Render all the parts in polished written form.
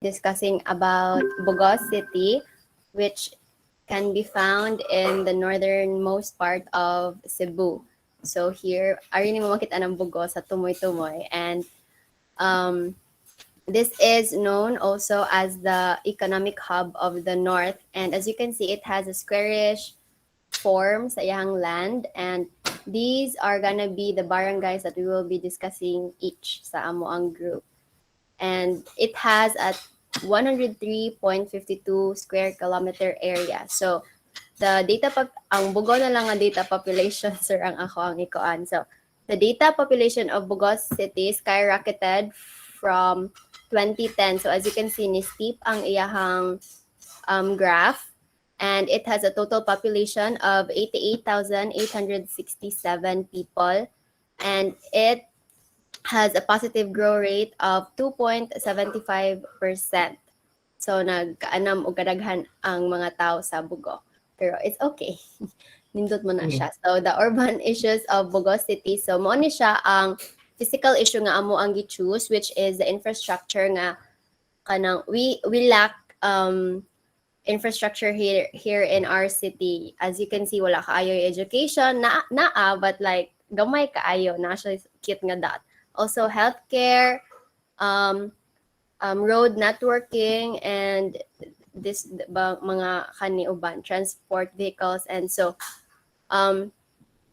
discussing about Bogo City, which can be found in the northernmost part of Cebu. So here, ari ni mo makita ng Bogo sa Tumoy-Tumoy. And um, this is known also as the economic hub of the north. And as you can see, it has a squarish form sa iyang land. And these are gonna be the barangays that we will be discussing each sa amo ang group. And it has a 103.52 square kilometer area. So the ang Bugo na lang ang data population, sir, ang ako ang ikoan. So the data population of Bogo City skyrocketed from 2010. So as you can see, ni steep ang iyahang graph. And it has a total population of 88,867 people. And it has a positive growth rate of 2.75%. So nagkaanam o kadaghan ang mga tao sa Bogo. Pero it's okay. Nindot mo na siya. So the urban issues of Bogo City. So mo ni siya ang physical issue nga amo ang gi-choose, which is the infrastructure nga kanang we lack infrastructure here in our city. As you can see, wala kaayo education naa but like gamay kaayo na siya cute nga that. Also healthcare, road networking, and this mga kani uban transport vehicles. And so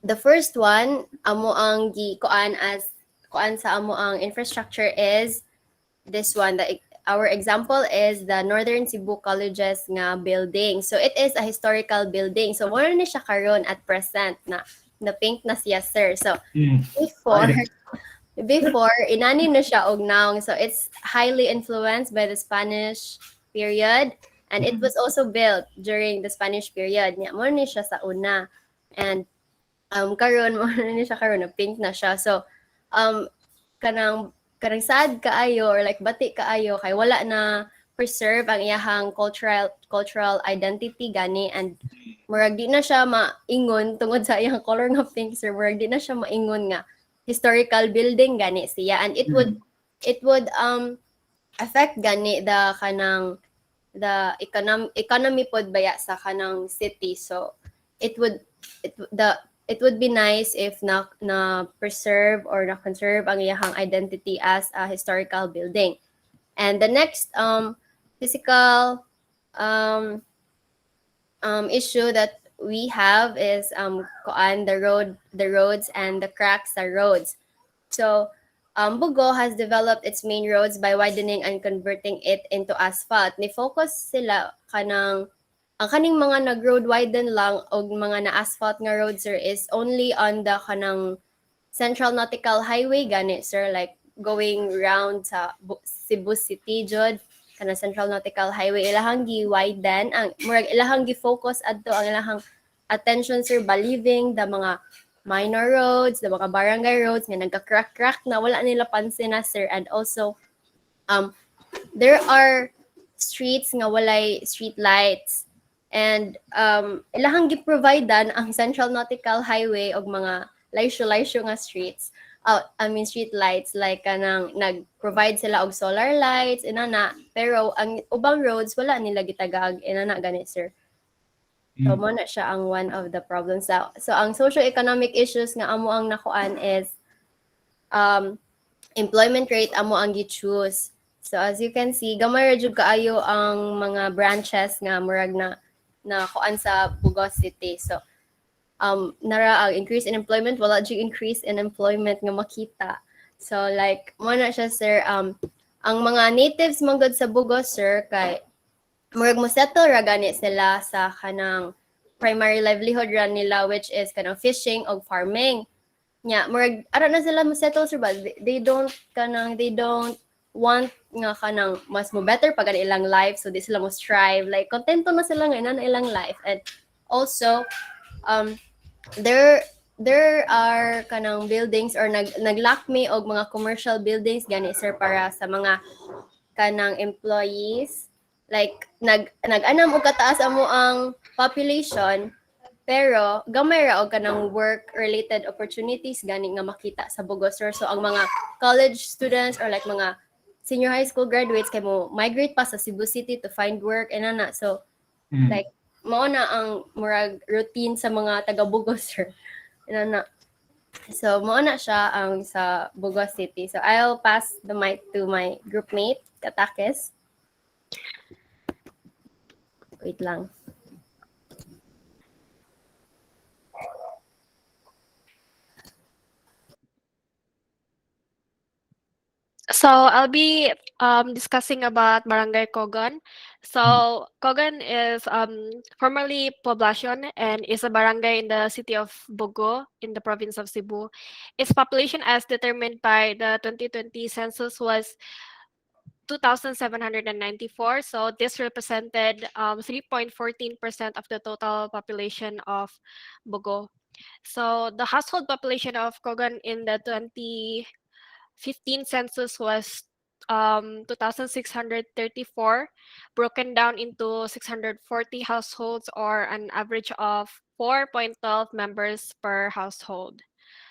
the first one amo ang kuan sa amo ang infrastructure is this one. Our example is the Northern Cebu Colleges nga building. So it is a historical building. So mo na siya karon at present na pink na siya, sir. So before inani na siya og now. So it's highly influenced by the Spanish period, and it was also built during the Spanish period. Nya mo ni siya sa una. And karon mo ni siya karon na pink na siya. So kanang sad kaayo or like bati kaayo kay wala na preserve ang iyahang cultural identity gani. And murag di na siya maingon tungod sa iyang color nga pink, sir. Murag di na siya maingon nga historical building gani siya. And it would affect gani the economy pod baya sa kanang city. So it would be nice if na preserve or na conserve ang iyahang identity as a historical building. And the next physical issue that we have is the roads and the cracks sa roads. So Bogo has developed its main roads by widening and converting it into asphalt. Ni-focus sila ang kaning mga nag-road widen lang o mga na-asphalt nga road, sir, is only on the kanang Central Nautical Highway gani, sir, like going round sa Cebu City jud kana Central Nautical Highway. Ilahang gi-widen ang murag ilahang gi-focus adto ang ilahang attention, sir, believing the mga minor roads, the mga barangay roads nga nagka-crack na wala nila pansin na, sir. And also there are streets nga walay street lights. And ilahang gi-providean ang Central Nautical Highway og mga laysyo nga streets. Street lights, like kanang nag-provide sila og solar lights inana, pero ang ubang roads wala nila gitagag inana gani, sir. So mo na siya ang one of the problems. So ang socio-economic issues nga amo ang nakuan is employment rate amo ang gi-choose. So as you can see, gamay ra jud kaayo ang mga branches nga murag na kuan sa Bogo City. So nara ang increase in employment, wala jud increase in employment nga makita. So like mo na siya, sir, ang mga natives man gud sa Bogo, sir, kay murag mo settle ra gani sila sa kanang primary livelihood ra nila, which is kanang fishing or farming. Nya murag ara na sila mo settle, sir, but they don't want nga kanang mas mo better pag ilang life, so di sila mo strive, like kontento na sila nga na ilang life. And also there are kanang buildings or naglakmi og mga commercial buildings gani, sir, para sa mga kanang employees, like nag-anam og kataas amo ang population, pero gamay ra og kanang work related opportunities gani nga makita sa Bogo, sir. So ang mga college students or like mga senior high school graduates kay mo migrate pa sa Cebu City to find work and ana. So Mm. like mao na ang murag routine sa mga taga Bogo sir. And ana. So mao na siya ang sa Bogo City. So I'll pass the mic to my group mate Katakis. Wait lang. So I'll be discussing about Barangay Kogon. Mm. So Kogon is formerly Poblacion and is a barangay in the city of Bogo in the province of Cebu. Its population as determined by the 2020 census was 2,794. So this represented 3.14% of the total population of Bogo. So the household population of Kogon in the 2015 census was 2,634, broken down into 640 households or an average of 4.12 members per household.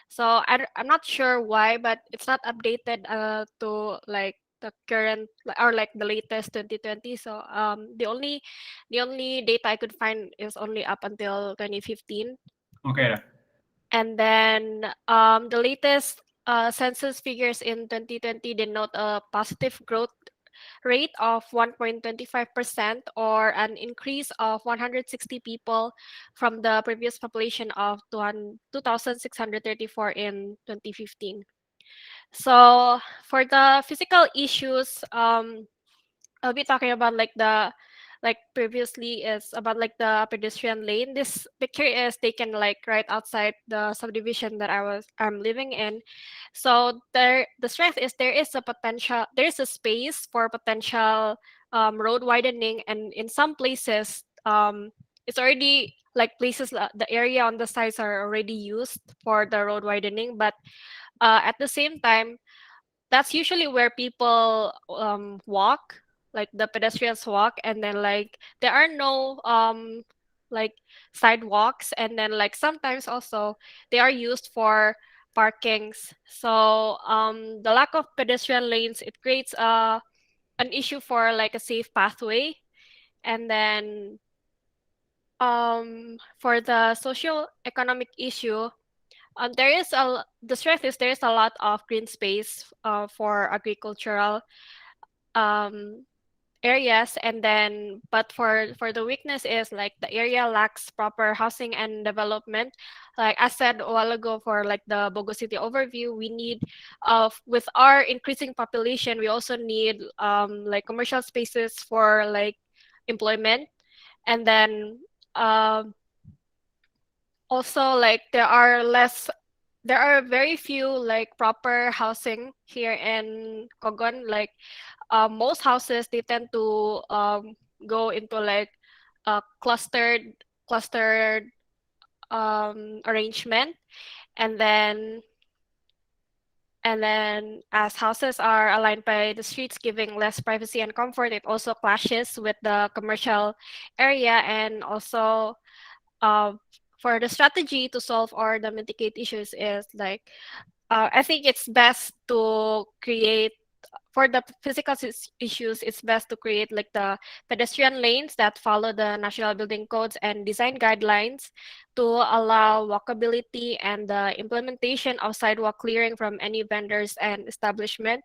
So I'm not sure why, but it's not updated to like the current or like the latest 2020. So the only data I could find is only up until 2015. Okay. And then the latest census figures in 2020 denote a positive growth rate of 1.25% or an increase of 160 people from the previous population of 2,634 in 2015. So for the physical issues, I'll be talking about like previously is about like the pedestrian lane. This picture is taken like right outside the subdivision that I'm living in. So the strength is there is a space for potential road widening, and in some places it's already like places the area on the sides are already used for the road widening, but at the same time that's usually where people walk, like the pedestrians walk, and then like there are no like sidewalks, and then like sometimes also they are used for parkings. So the lack of pedestrian lanes, it creates an issue for like a safe pathway. And then for the social economic issue, the strength is there is a lot of green space for agricultural um, areas, and then but for the weakness is like the area lacks proper housing and development. Like I said a while ago, for like the Bogo City overview, we need with our increasing population, we also need like commercial spaces for like employment. And then um, also like there are very few like proper housing here in Kogon. Like most houses, they tend to go into like a clustered arrangement. And then as houses are aligned by the streets, giving less privacy and comfort, it also clashes with the commercial area. And also uh, for the strategy to solve or the mitigate issues is like I think it's best to create for the physical issues, it's best to create like the pedestrian lanes that follow the national building codes and design guidelines to allow walkability, and the implementation of sidewalk clearing from any vendors and establishment.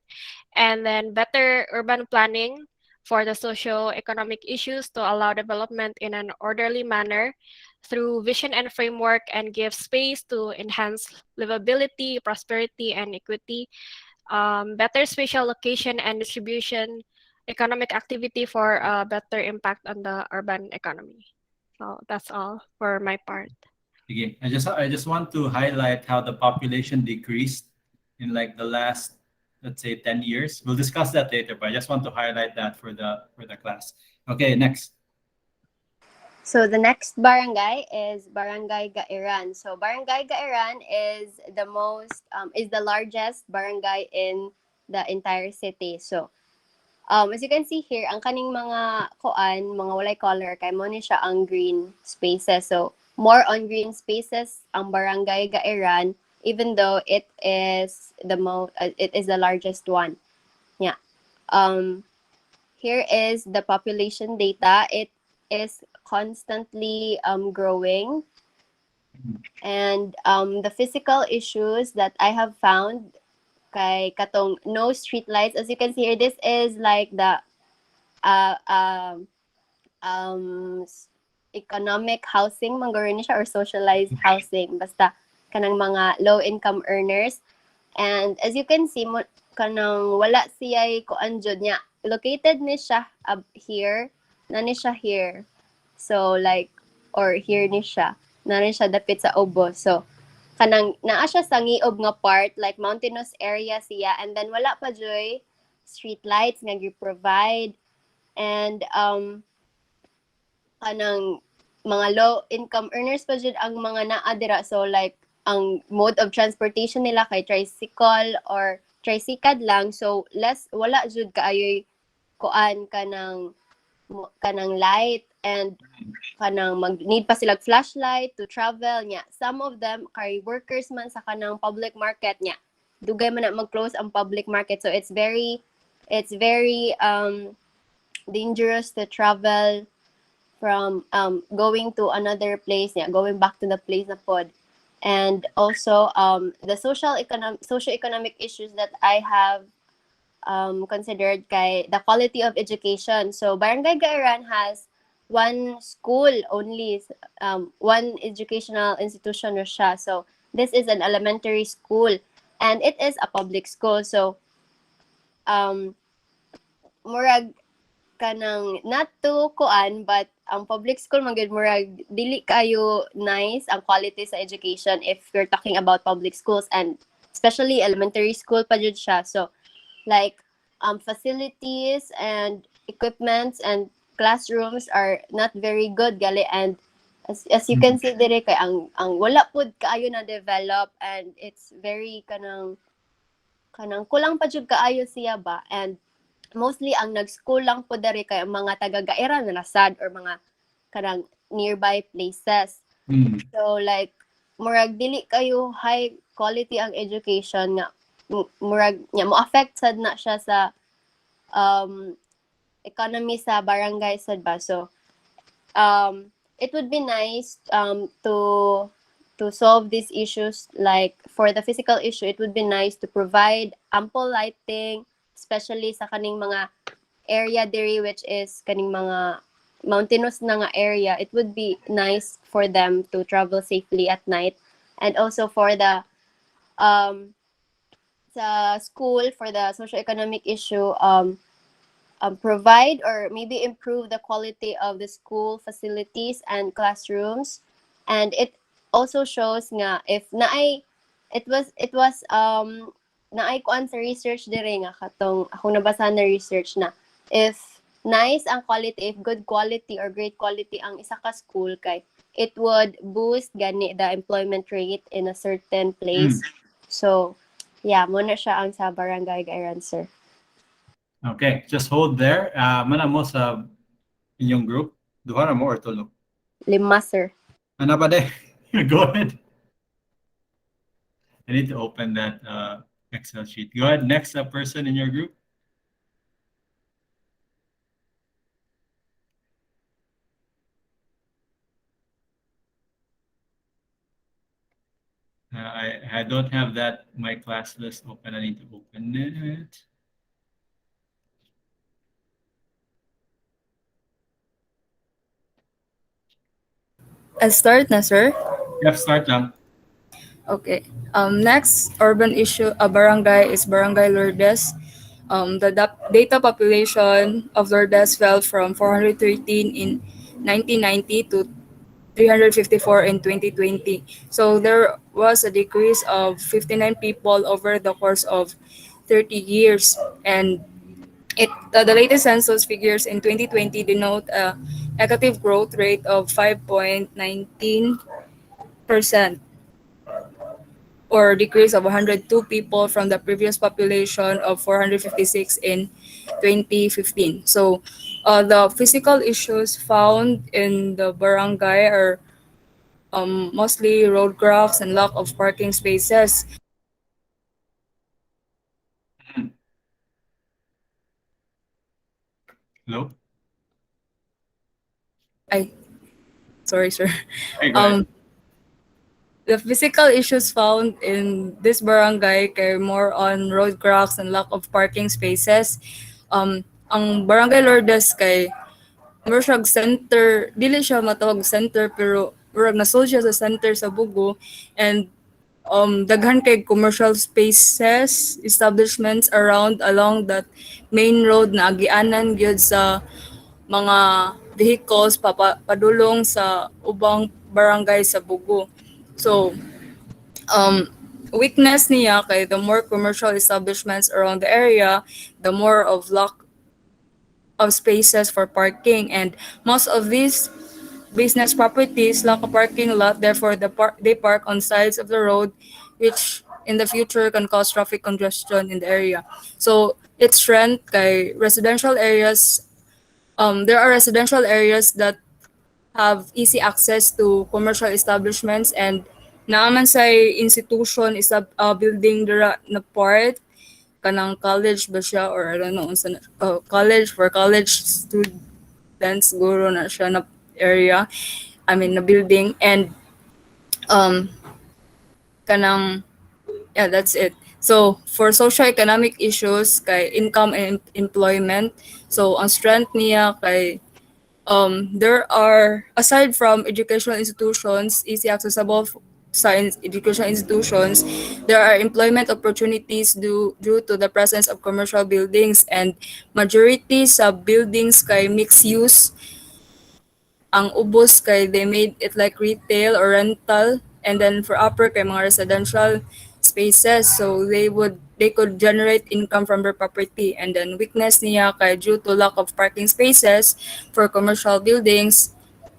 And then better urban planning for the socio-economic issues to allow development in an orderly manner through vision and framework, and give space to enhance livability, prosperity, and equity. Better spatial location and distribution, economic activity for a better impact on the urban economy. So that's all for my part. Okay. I just want to highlight how the population decreased in like the last, let's say, 10 years. We'll discuss that later, but I just want to highlight that for the class. Okay, next. So the next barangay is Barangay Gairan. So Barangay Gairan is the largest barangay in the entire city. So as you can see here, ang kaning mga walay color, kay mo ni siya ang green spaces. So more on green spaces ang Barangay Gairan, even though it is the largest one. Yeah. Um, Here is the population data. It is constantly growing. And the physical issues that I have found kay katong no street lights. As you can see here, this is like the uh, um, um, economic housing, manggaro ni siya, or socialized housing. Basta kanang mga low-income earners. And as you can see, mo, kanang wala siya kuan jud niya. Located ni siya here, na ni siya here. So like, or here ni siya. Na ni siya dapit sa Obo. So, kanang naa siya sa ngiob nga part, like mountainous area siya. And then wala pa joy street lights nga gi-provide. And kanang mga low income earners pa jud ang mga naa dira, so like ang mode of transportation nila kay tricycle or tricycad lang, so less wala jud kaayoy kuan kanang light, and kanang mag need pa sila flashlight to travel nya. Some of them kay workers man sa kanang public market nya, dugay man na mag-close ang public market, so it's very dangerous to travel from going to another place, yeah, going back to the place na pod. And also the socio-economic issues that I have considered kay the quality of education. So Barangay Gairan has one school only, one educational institution na siya. So this is an elementary school and it is a public school. So um murag kanang not to kuan, but ang public school magud murag dili kayo nice ang quality sa education if you're talking about public schools, and especially elementary school pa jud siya. So like facilities and equipments and classrooms are not very good gali, and as you can see dire kay ang wala pud kaayo na develop, and it's very kanang kulang pa jud kaayo siya ba. And mostly ang nag-school lang po dari kay mga taga-gaira na nasad or mga kanang nearby places. So like murag dili kayo high quality ang education nga, murag nya mo affect sad na siya sa um economy sa barangay sad ba. So it would be nice to solve these issues. Like for the physical issue, it would be nice to provide ample lighting, especially sa kaning mga area diri which is kaning mga mountainous na nga area. It would be nice for them to travel safely at night. And also for the sa school, for the socio-economic issue, provide or maybe improve the quality of the school facilities and classrooms. And it also shows nga if naay it was naay kuan sa research dire nga katong ako nabasa na research na if nice ang quality, if good quality or great quality ang isa ka school, kay it would boost gani the employment rate in a certain place. So yeah, muna siya ang sa Barangay Gairan, sir. Okay, just hold there. Mana mo sa inyong group? Duha na mo or tulo? 5, sir. Ano pa de? Go ahead. I need to open that Excel sheet. Go ahead. Next person in your group. I don't have that my class list open. I need to open it. Start na, sir. Yep, start lang. Okay. Next urban issue, barangay is Barangay Lourdes. The data population of Lourdes fell from 413 in 1990 to 354 in 2020. So there was a decrease of 59 people over the course of 30 years. And the latest census figures in 2020 denote a negative growth rate of 5.19%, or decrease of 102 people from the previous population of 456 in 2015. So the physical issues found in the barangay are mostly road cracks and lack of parking spaces. Hello? I sorry, sir. Hey, go ahead. Um, the physical issues found in this barangay kay more on road cracks and lack of parking spaces. Ang Barangay Lourdes kay mura siyang center, dili siya matawag center pero murag nasol siya sa center sa Bugo, and daghan kay commercial spaces, establishments around along that main road na agianan gyud sa mga vehicles padulong sa ubang barangay sa Bugo. So, um, weakness niya kay the more commercial establishments around the area, the more of lack of spaces for parking, and most of these business properties lack a parking lot, therefore they park on sides of the road, which in the future can cause traffic congestion in the area. So its strength kay residential areas, there are residential areas that have easy access to commercial establishments, and naaman sa institution is a building dira na part kanang college ba siya, or I don't know unsa college for college students guro na siya na area, I mean na building, and um kanang yeah, that's it. So for socio-economic issues kay income and employment, so ang strength niya kay there are, aside from educational institutions, easy accessible science educational institutions, there are employment opportunities due to the presence of commercial buildings, and majority sa buildings kay mixed use. Ang ubos kay they made it like retail or rental, and then for upper kay mga residential spaces, so they could generate income from their property. And then weakness niya kay due to lack of parking spaces for commercial buildings,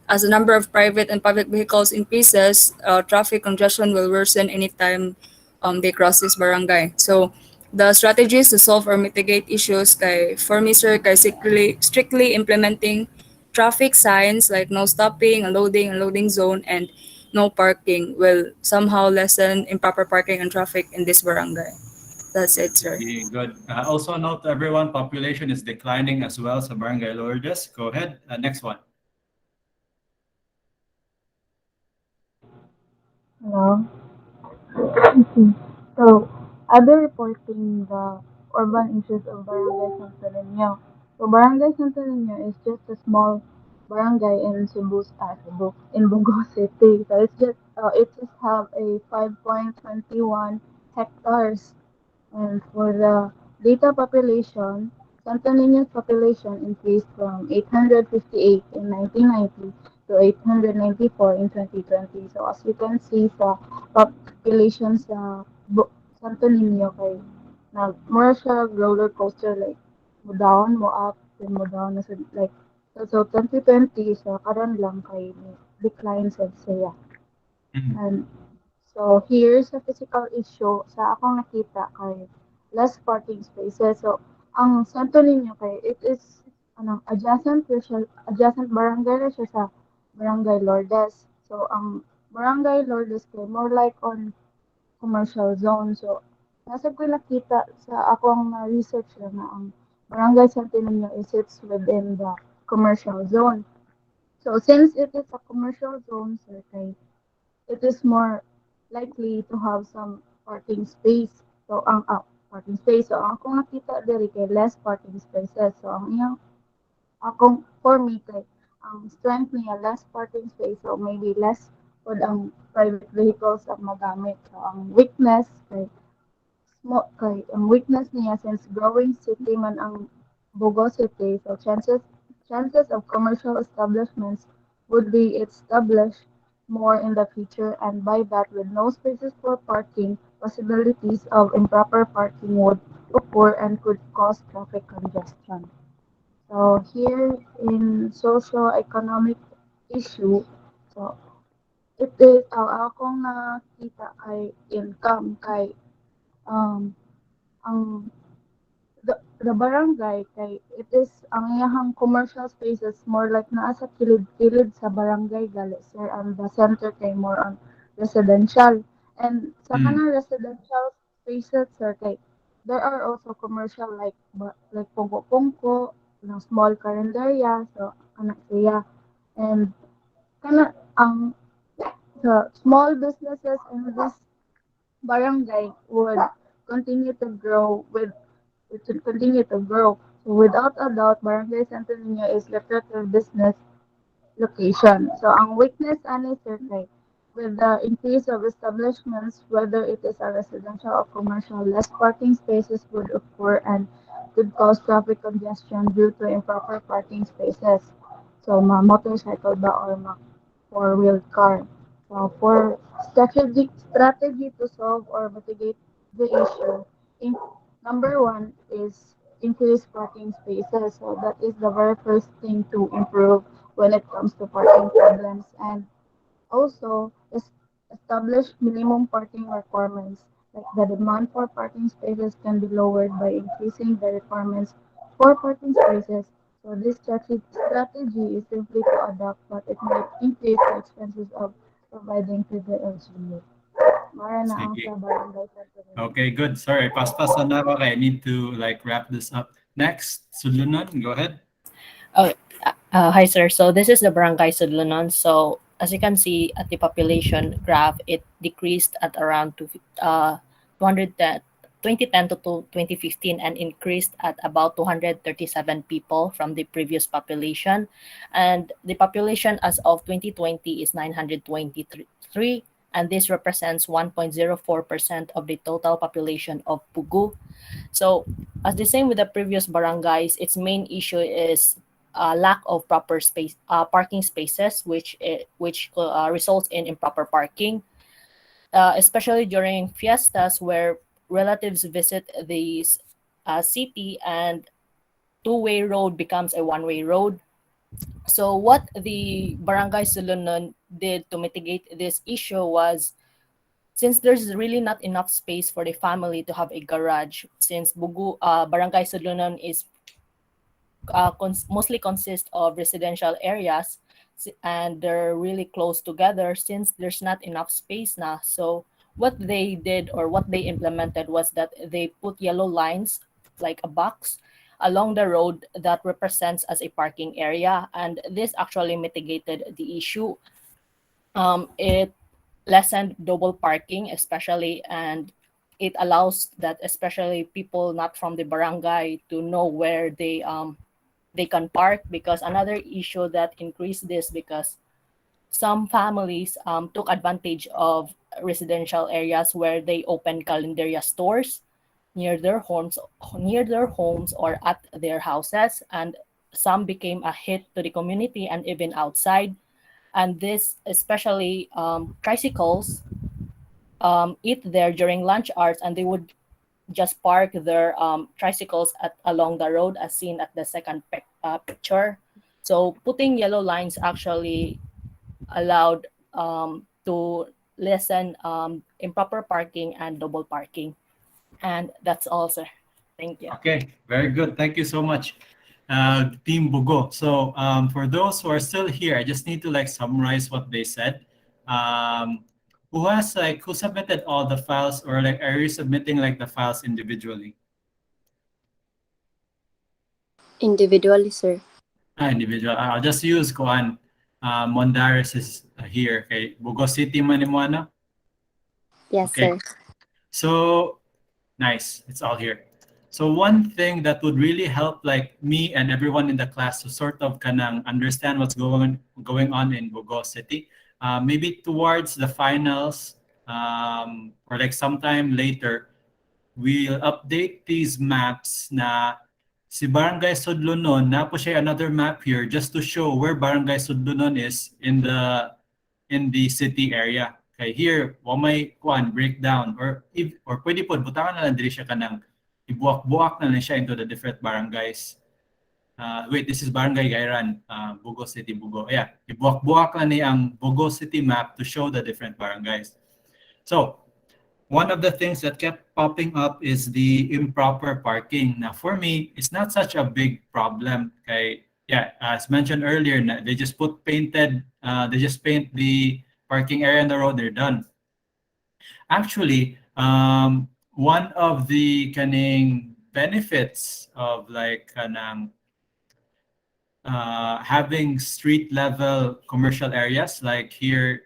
as the number of private and public vehicles increases, traffic congestion will worsen anytime they cross this barangay. So the strategies to solve or mitigate issues kay for me sir kay strictly implementing traffic signs like no stopping, unloading zone, and no parking will somehow lessen improper parking and traffic in this barangay. That's it, sir. Okay, good. Also note to everyone, population is declining as well sa Barangay Lourdes. Go ahead. Next one. Hello. Okay. So, I'll be reporting the urban issues of Barangay Santo Niño. So, Barangay Santo Niño is just a small barangay in in Bogo City. So, it just have a 5.21 hectares. And for the data population, Santo Niño's population increased from 858 in 1990 to 894 in 2020. So as you can see sa population sa Santo Niño kay more siya roller coaster, like mo down, mo up, then mo down na sa like so 2020 sa karon lang kay decline sa siya. Mhm. And so here's a physical issue sa akong nakita kay less parking spaces. So ang Santo Niño kay it is adjacent barangay ra siya sa Barangay Lourdes. So ang Barangay Lourdes kay more like on commercial zone. So nasa ko nakita sa akong research lang na ang Barangay Santo Niño is sits within the commercial zone. So since it is a commercial zone, sir, kay it is more likely to have some parking space. So, parking space. So, ang akong nakita diri kay less parking spaces. So, ang iyang, for me, kay, ang strength niya, less parking space. So, maybe less pod ang private vehicles ang magamit. So, ang weakness, ang weakness niya since growing city man ang Bogo City, so chances of commercial establishments would be established more in the future, and by that with no spaces for parking, possibilities of improper parking would occur and could cause traffic congestion. So here in socio-economic issue, so it is akong nakita kay income kay um ang the barangay kay it is ang iyahang commercial spaces more like naa sa kilid-kilid sa barangay gali sir, and the center kay more on residential, and sa Mm. kanang residential spaces sir kay there are also commercial like Pongko Pongko, small karinderya, so kana siya. And kana ang the small businesses in this barangay would continue to grow with it should continue to grow. So without a doubt, Barangay Santo Niño is lucrative business location. So ang weakness ani sir kay with the increase of establishments, whether it is a residential or commercial, less parking spaces would occur and could cause traffic congestion due to improper parking spaces. So motorcycle ba or four-wheeled car. So for strategy to solve or mitigate the issue, in, number one is increase parking spaces. So that is the very first thing to improve when it comes to parking problems. And also, establish minimum parking requirements. Like the demand for parking spaces can be lowered by increasing the requirements for parking spaces. So this strategy is simply to adopt, but it might increase the expenses of providing to the LGU. Mara na ang sa Sige. barangay sa Turinyo. Okay, good. Sorry, paspasan na ako. I need to like wrap this up. Next, Sulunan, go ahead. Oh, hi, sir. So this is the Barangay Sudlunon. So as you can see at the population graph, it decreased at around 210, 2010 to 2015 and increased at about 237 people from the previous population. And the population as of 2020 is 923, and this represents 1.04% of the total population of Pugu. So, as the same with the previous barangays, its main issue is lack of proper space, parking spaces, which results in improper parking, especially during fiestas where relatives visit the city and two-way road becomes a one-way road. So, what the Barangay Sulunon did to mitigate this issue was since there's really not enough space for the family to have a garage, since Barangay Sulunon is mostly consist of residential areas and they're really close together since there's not enough space now. So what they did or what they implemented was that they put yellow lines like a box along the road that represents as a parking area, and this actually mitigated the issue. It lessened double parking, especially, and it allows that especially people not from the barangay to know where they can park, because another issue that increased this because some families took advantage of residential areas where they open calendaria stores near their homes or at their houses, and some became a hit to the community and even outside. And this especially tricycles eat there during lunch hours, and they would just park their tricycles along the road as seen at the second picture. So putting yellow lines actually allowed to lessen improper parking and double parking. And that's all, sir. Thank you. Okay, very good. Thank you so much, Team Bugo. So for those who are still here, I just need to like summarize what they said. Um, who submitted all the files, or like are you submitting like the files individually? Individually, sir. Individual. I'll just use Kuan. Mondares is here. Okay, Bogo City Manimuana. Yes, Okay, sir. so nice. It's all here. So one thing that would really help like me and everyone in the class to sort of kanang understand what's going on in Bogo City, maybe towards the finals or like sometime later, we'll update these maps na si Barangay Sudlunon, na po siya another map here just to show where Barangay Sudlunon is in the city area. Okay, here, wa may kuan breakdown or if or pwede po butangan na lang diri siya kanang ibuak-buak na lang siya into the different barangays. Wait, this is Barangay Gairan, Bogo City, Bogo. Yeah, ibuak-buak na ni ang Bogo City map to show the different barangays. So, one of the things that kept popping up is the improper parking. Now, for me, it's not such a big problem. Okay, yeah, as mentioned earlier, they just they just paint the parking area on the road. They're done. Actually, one of the kaning benefits of like kanang having street level commercial areas like here,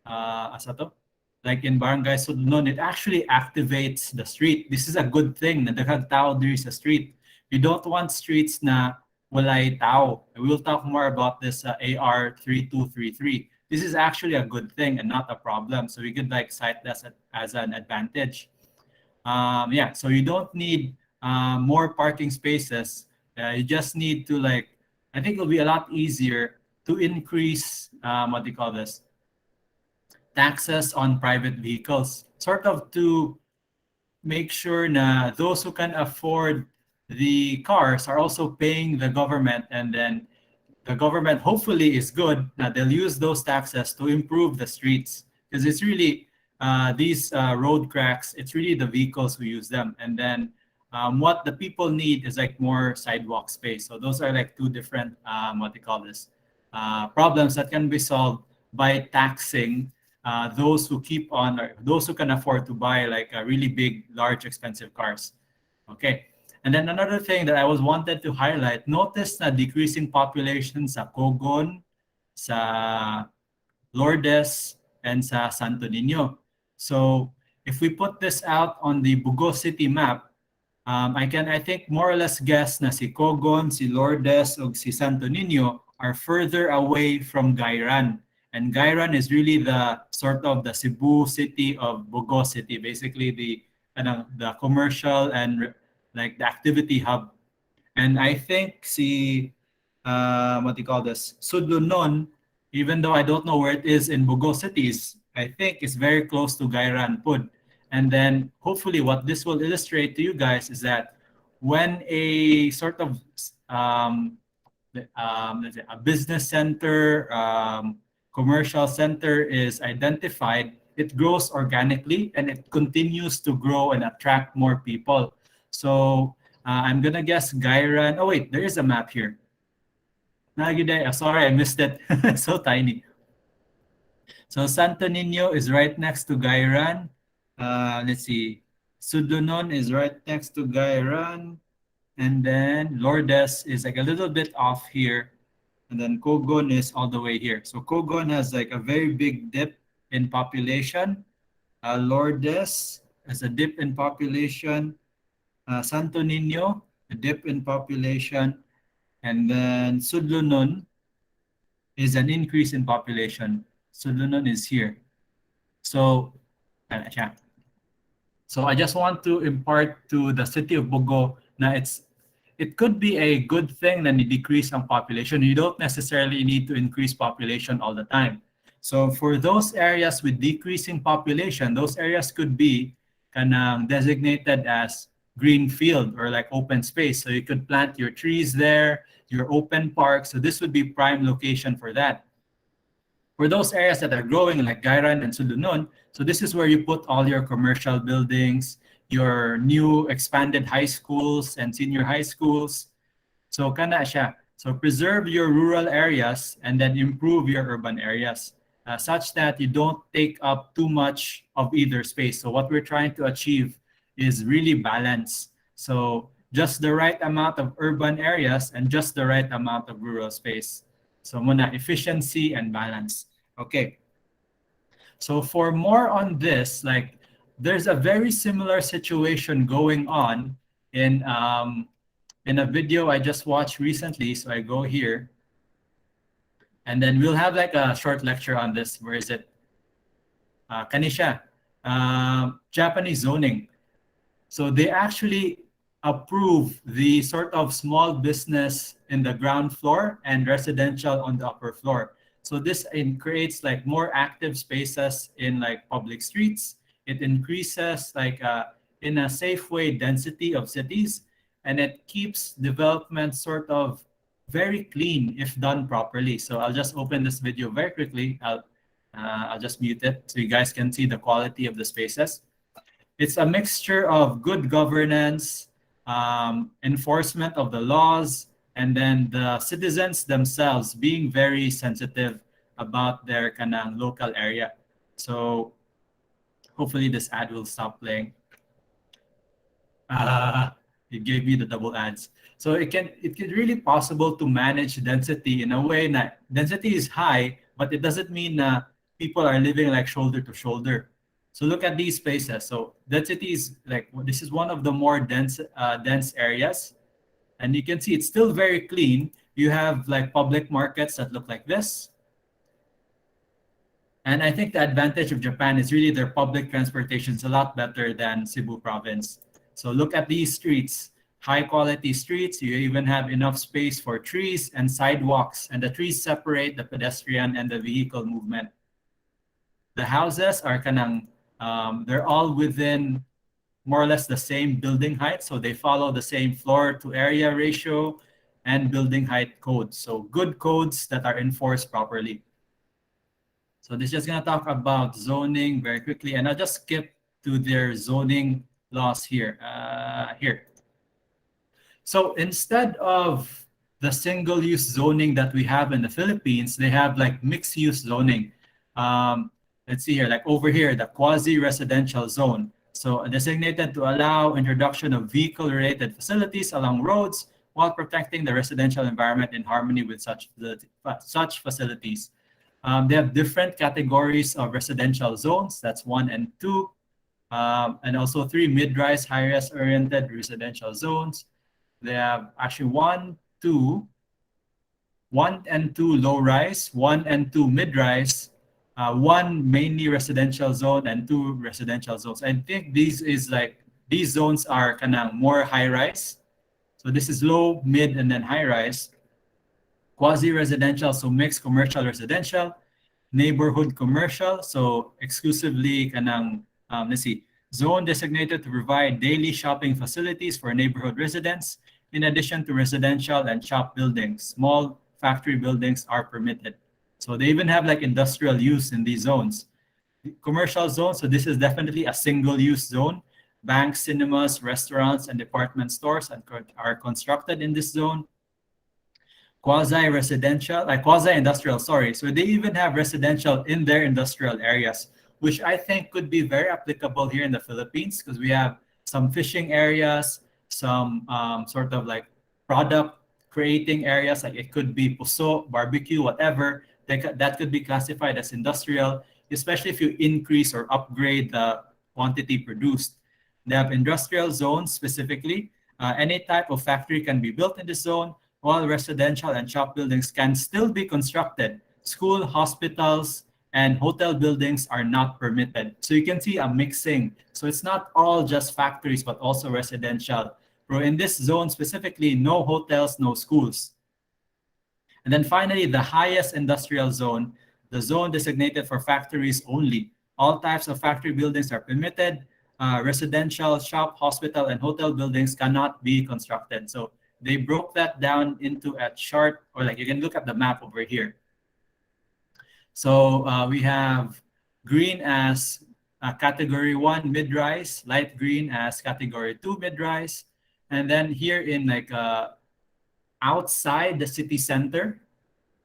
Asato, like in Barangay Sudnon, it actually activates the street. This is a good thing na daghang tao diri sa street. You don't want streets na walay tao. We will talk more about this AR 3233. This is actually a good thing and not a problem. So we could like cite this as an advantage. Yeah, so you don't need more parking spaces. You just need to like, I think it'll be a lot easier to increase what do you call this, taxes on private vehicles, sort of to make sure na those who can afford the cars are also paying the government, and then the government hopefully is good that they'll use those taxes to improve the streets, because it's really these road cracks, it's really the vehicles who use them, and then what the people need is like more sidewalk space. So those are like two different what they call this, problems that can be solved by taxing those who keep on, or those who can afford to buy like a really big large expensive cars. Okay. And then another thing that I was wanted to highlight, notice na decreasing population sa Cogon, sa Lourdes, and sa Santo Niño. So if we put this out on the Bogo City map, I think more or less guess na si Cogon, si Lourdes, o si Santo Niño are further away from Gairan. And Gairan is really the sort of the Cebu city of Bogo City, basically the commercial and like the activity hub. And I think si what do you call this, Sudlunon, even though I don't know where it is in Bogo cities, I think it's very close to Gairan Pud. And then hopefully what this will illustrate to you guys is that when a sort of let's say a business center, commercial center is identified, it grows organically and it continues to grow and attract more people. So I'm gonna guess Gairan. Oh wait, there is a map here. Sorry, I missed it. So tiny. So Santo Niño is right next to Gairan. Let's see. Sudlunon is right next to Gairan. And then Lourdes is like a little bit off here. And then Cogon is all the way here. So Cogon has like a very big dip in population. Lourdes has a dip in population. Santo Niño, a dip in population. And then Sudlunon is an increase in population. Sudlunon is here. So, so I just want to impart to the city of Bogo na it could be a good thing na ni-decrease ang population. You don't necessarily need to increase population all the time. So for those areas with decreasing population, those areas could be kanang designated as green field or like open space. So you could plant your trees there, your open park. So this would be prime location for that. For those areas that are growing like Gairan and Sulunon, so this is where you put all your commercial buildings, your new expanded high schools and senior high schools. So kana siya. So preserve your rural areas and then improve your urban areas such that you don't take up too much of either space. So what we're trying to achieve is really balance. So just the right amount of urban areas and just the right amount of rural space. So muna efficiency and balance. Okay. So for more on this, like there's a very similar situation going on in a video I just watched recently. So I go here, and then we'll have like a short lecture on this. Where is it? Kanisha, Japanese zoning. So they actually approve the sort of small business in the ground floor and residential on the upper floor. So this creates like more active spaces in like public streets. It increases like in a safe way density of cities, and it keeps development sort of very clean if done properly. So I'll just open this video very quickly. I'll just mute it so you guys can see the quality of the spaces. It's a mixture of good governance, enforcement of the laws, and then the citizens themselves being very sensitive about their kanang local area. So hopefully this ad will stop playing. It gave me the double ads. So it can really possible to manage density in a way that density is high, but it doesn't mean people are living like shoulder to shoulder. So look at these spaces. So density is like this is one of the more dense areas, and you can see it's still very clean. You have like public markets that look like this, and I think the advantage of Japan is really their public transportation is a lot better than Cebu province. So look at these streets, high quality streets. You even have enough space for trees and sidewalks, and the trees separate the pedestrian and the vehicle movement. The houses are kanang, they're all within more or less the same building height. So they follow the same floor to area ratio and building height codes. So good codes that are enforced properly. So this is just gonna talk about zoning very quickly, and I'll just skip to their zoning laws here. Here. So instead of the single-use zoning that we have in the Philippines, they have like mixed-use zoning. Um, let's see here, like over here, the quasi-residential zone. So designated to allow introduction of vehicle-related facilities along roads while protecting the residential environment in harmony with such facilities. They have different categories of residential zones. That's 1 and 2, and also 3 mid-rise, high-rise oriented residential zones. They have actually 1 and 2 low-rise, 1 and 2 mid-rise, 1 mainly residential zone, and 2 residential zones. I think these zones are kind of more high-rise. So this is low, mid, and then high-rise. Quasi-residential, so mixed commercial residential. Neighborhood commercial, so exclusively kanang, let's see, zone designated to provide daily shopping facilities for neighborhood residents. In addition to residential and shop buildings, small factory buildings are permitted. So they even have like industrial use in these zones. Commercial zone, so this is definitely a single-use zone. Banks, cinemas, restaurants, and department stores are constructed in this zone. Quasi-residential, like quasi-industrial, sorry. So they even have residential in their industrial areas, which I think could be very applicable here in the Philippines because we have some fishing areas, some sort of like product creating areas, like it could be puso, barbecue, whatever, that could be classified as industrial, especially if you increase or upgrade the quantity produced. They have industrial zones specifically. Any type of factory can be built in this zone, while residential and shop buildings can still be constructed. School, hospitals, and hotel buildings are not permitted. So you can see a mixing. So it's not all just factories, but also residential. But in this zone specifically, no hotels, no schools. And then finally, the highest industrial zone, the zone designated for factories only. All types of factory buildings are permitted. Residential, shop, hospital, and hotel buildings cannot be constructed. So they broke that down into a chart, or like you can look at the map over here. So we have green as category 1 mid-rise, light green as category 2 mid-rise, and then here in like outside the city center.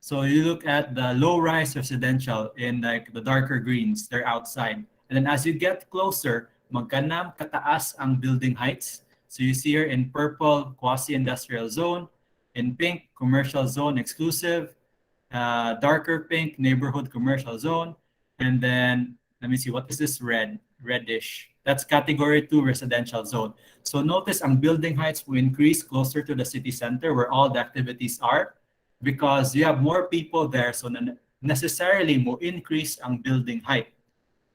So you look at the low-rise residential in like the darker greens, they're outside. And then as you get closer, magkanam kataas ang building heights. So you see here in purple, quasi-industrial zone, in pink, commercial zone exclusive, darker pink, neighborhood commercial zone, and then let me see, what is this reddish? That's category 2 residential zone. So notice ang building heights will increase closer to the city center where all the activities are because you have more people there, so necessarily mo increase ang building height.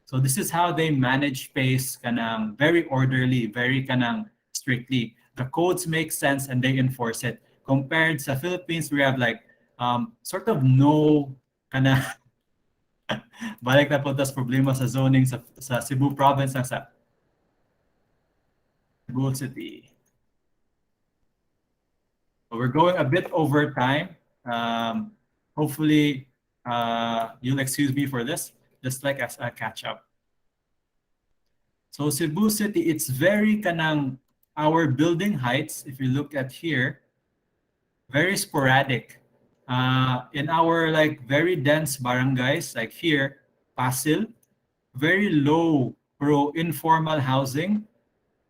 So this is how they manage space kanang very orderly, very kanang strictly. The codes make sense and they enforce it. Compared sa Philippines, we have like sort of no kanang balik na po tas problema sa zoning sa Cebu province ng sa Bogo City. So we're going a bit over time. Hopefully, you'll excuse me for this, just like as a catch up. So Cebu City, it's very kanang our building heights, if you look at here, very sporadic. In our like very dense barangays, like here, Pasil, very low pro informal housing,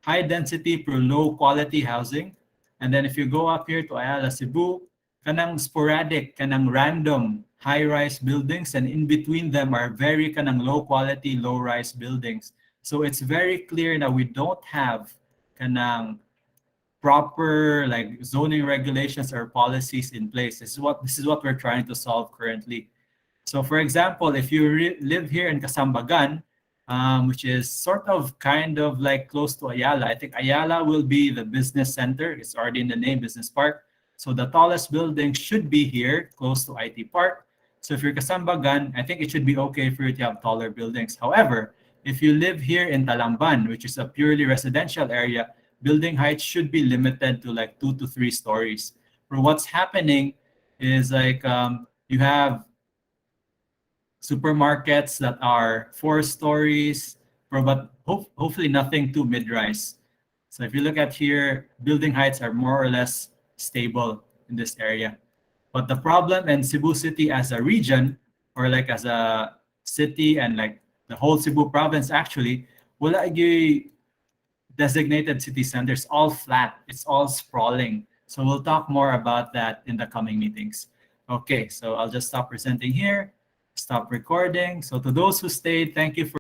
high density pro low quality housing. And then if you go up here to Ayala, Cebu, kanang sporadic, kanang random high-rise buildings, and in between them are very kanang low-quality, low-rise buildings. So it's very clear that we don't have kanang proper like zoning regulations or policies in place. This is what we're trying to solve currently. So, for example, if you live here in Kasambagan, which is sort of kind of like close to Ayala, I think Ayala will be the business center. It's already in the name, Business Park. So the tallest building should be here, close to IT Park. So if you're Kasambagan, I think it should be okay for you to have taller buildings. However, if you live here in Talamban, which is a purely residential area, building height should be limited to like 2 to 3 stories. For what's happening is like you have supermarkets that are 4 stories, but hopefully nothing too mid-rise. So if you look at here, building heights are more or less stable in this area. But the problem in Cebu City as a region, or like as a city and like the whole Cebu province actually, wala gyud designated city centers, all flat. It's all sprawling. So we'll talk more about that in the coming meetings. Okay, so I'll just stop presenting here, stop recording. So to those who stayed, thank you for